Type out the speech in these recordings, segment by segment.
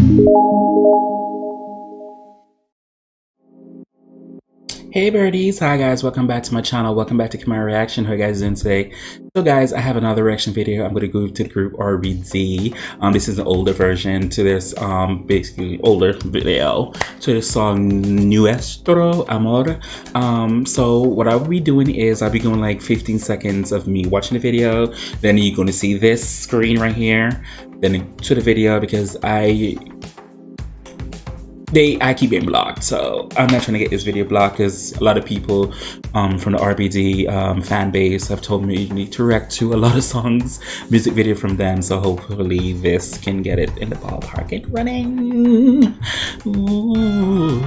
Hey birdies, hi guys, welcome back to my channel, welcome back to my reaction. How you guys doing today? So guys, I have another reaction video. I'm going to go to the group RBD. This is an older version to this, basically older video to the song Nuestro Amor. So what I'll be doing is I'll be going like 15 seconds of me watching the video, then you're going to see this screen right here, then to the video because I keep getting blocked, so I'm not trying to get this video blocked because a lot of people from the RBD fan base have told me you need to react to a lot of songs, music video from them, so hopefully this can get it in the ballpark and running. Ooh.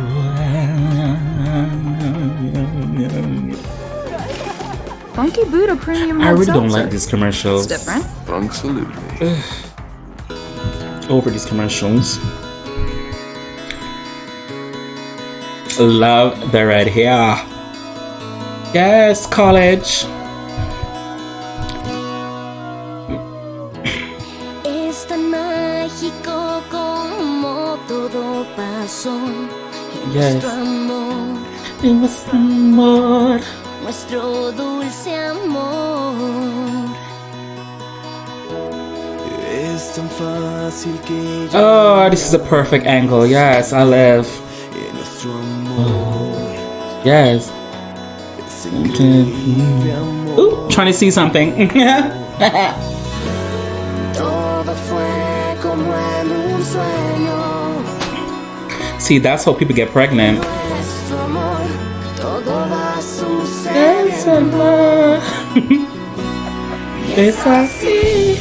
Funky Buddha Premium. I really don't like these commercials. It's different. Absolutely. Over these commercials. Love the red hair. Yes, college. Es tan mágico como todo pasó. Yes. Nuestro amor, Nuestro amor. nuestro dulce amor. Es tan fácil que Oh, this is a perfect angle. Yes, I live. nuestro amor Yes. es increíble amor. Ooh, trying to see something. Todo fue como en un sueño. See, that's how people get pregnant. Nuestro amor, todo va a suceder. Es amor. Es así.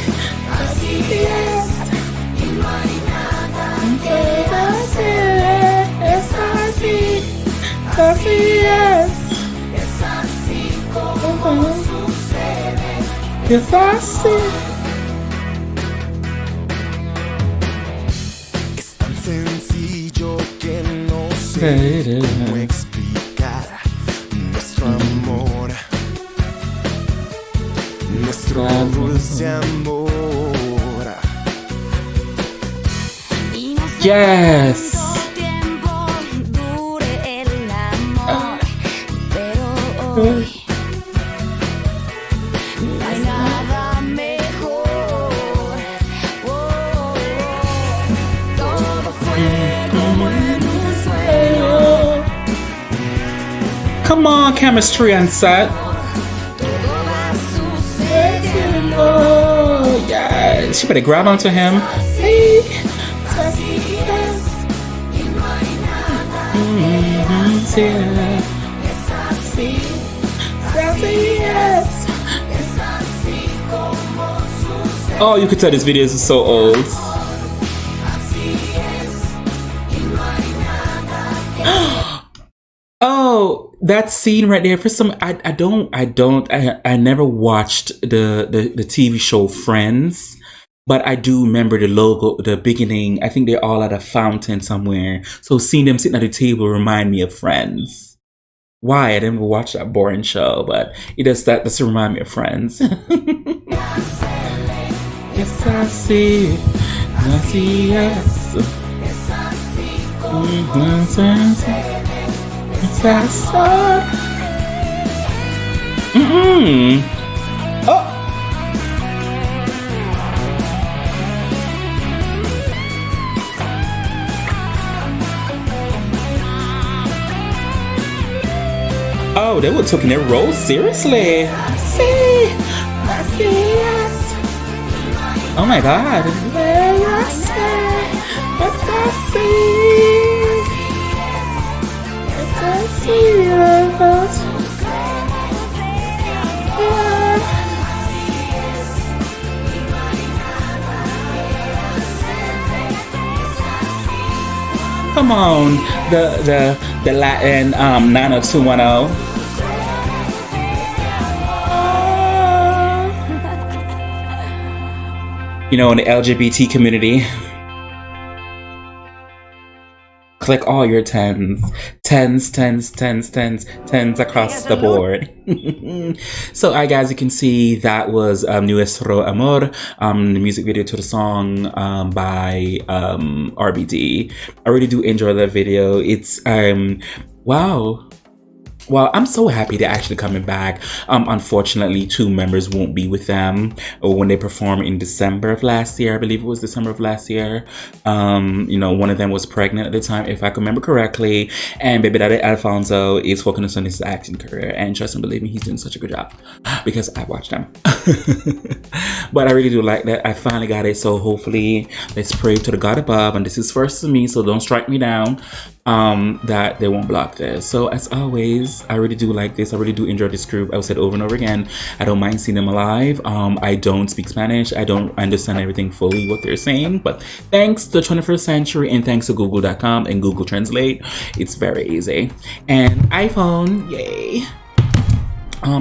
Así es. Y no hay nada que hacer. Es así. Así es. Es así como sucede. Es así. Es tan sencillo que no sé cómo explicar nuestro amor, nuestro dulce amor. Y no sé Yes. cuánto tiempo dure el amor, pero hoy no hay nada mejor. Todo fue como en un sueño. Come on, chemistry on set. Todo va sucediendo. Oh, yes. She better grab onto him. Hey. Así es. Y no hay nada Yes. es así. Yes. Es así como sucede. Oh, you could tell this video is so old. Así es. Y no hay nada. Oh, that scene right there. For some, I never watched the TV show Friends, but I do remember the logo, the beginning. I think they're all at a fountain somewhere. So seeing them sitting at the table remind me of Friends. Why? I didn't watch that boring show, but it does that. Does remind me of Friends. Yes, I see. I see. Yes. Es así como Yes, I see. Yes, I saw. Oh. Oh, they were taking their role seriously. See, yes. Oh my God. Yes, I see. Come on, the Latin 90210. You know, in the LGBT community. Click all your tens across the board. So guys, you can see that was Nuestro Amor, the music video to the song by RBD. I really do enjoy that video. It's wow. Well, I'm so happy they're actually coming back. Unfortunately, 2 members won't be with them when they perform in December of last year. I believe it was December of last year. You know, one of them was pregnant at the time, if I can remember correctly. And baby daddy Alfonso is focusing on his acting career. And trust and believe me, he's doing such a good job because I watched them. But I really do like that. I finally got it. So hopefully, let's pray to the God above. And this is first to me, so don't strike me down. That they won't block this. So as always, I really do like this. I really do enjoy this group. I've said over and over again, I don't mind seeing them live. I don't speak Spanish. I don't understand everything fully what they're saying, but thanks to the 21st century and thanks to google.com and Google Translate, it's very easy. And iPhone, yay.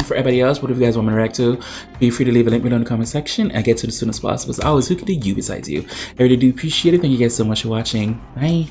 For everybody else, whatever you guys want me to react to, feel free to leave a link below in the comment section. I get to it as soon as possible. As always, who could do you besides you? I really do appreciate it. Thank you guys so much for watching. Bye.